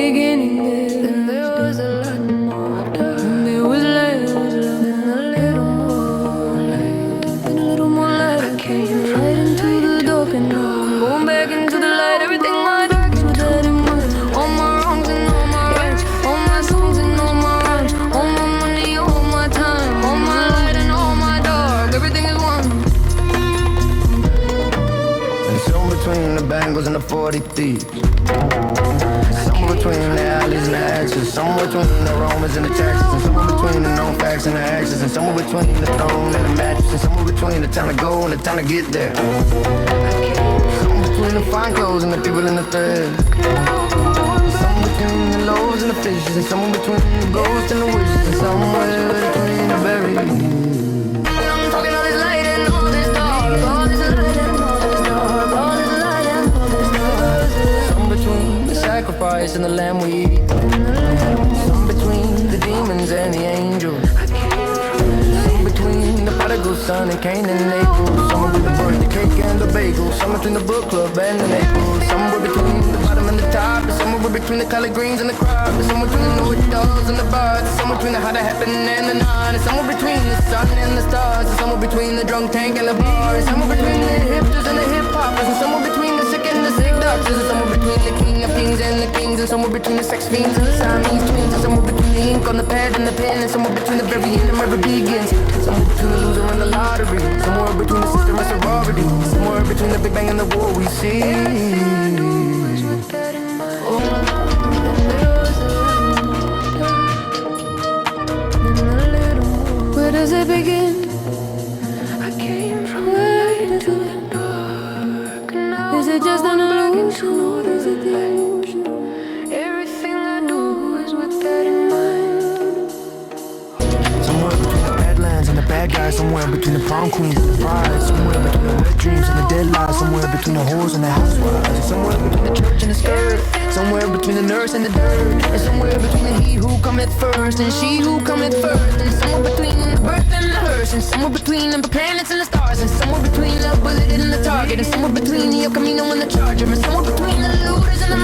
beginning then there was a lot more dark. There was light, then a little more light, then a little more light. I came right into the dark and now I'm going back into the light. Everything my dark is with that in mind. All my wrongs and all my rights, all my songs and all my rhymes, all my money, all my time, all my light and all my dark. Everything is one. And somewhere between the bangles and the 40 thieves, somewhere between the alleys and the axes, somewhere between the Romans and the taxes, and somewhere between the known facts and the axes, and somewhere between the throne and the mattress, and somewhere between the time to go and the time to get there. Somewhere between the fine clothes and the people in the thread, somewhere between the loaves and the fishes, and somewhere between the ghosts and the wishes, and somewhere between the buried. I'm talking all this light and all this dark, all this light and all this dark, all this light and all this dark. Some between the sacrifice and the lamb we eat, some between the demons and the angels, some between the prodigal son and Cain and Abel, somewhere with the birthday cake and the bagel, somewhere between the book club and the Naples, somewhere between the bottom and the top, and somewhere between the collard greens and the crop, and somewhere between the North dogs and the bars, somewhere between the how to happen and the non, and somewhere between the sun and the stars, and somewhere between the drunk tank and the bar, and somewhere between the hipsters and the hip hoppers, and somewhere between the sick and the sick doctors, and somewhere between the king of kings and the kings, and somewhere between the sex fiends and the Siamese twins, and somewhere between the ink on the pad and the pen, and somewhere between the very end and where it begins, somewhere between the loser and the lottery, somewhere between the sister and sorority, somewhere between the Big Bang and the war we see. Where does it begin? I came from light into the dark. Is it just an illusion or is it the illusion? Everything I do is with that in mind. Somewhere between the badlands and the bad guys, somewhere between the prom queens and the brides, somewhere between the wet dreams and the dead lies, somewhere between the whores and the housewives, somewhere between the church and the skirt, somewhere between the nurse and the dirt, and somewhere between the he who cometh first and she who cometh first, and somewhere between the birth and the hearse, and somewhere between the planets and the stars, and somewhere between the bullet and the target, and somewhere between the El Camino and the Charger, and somewhere between the looters and the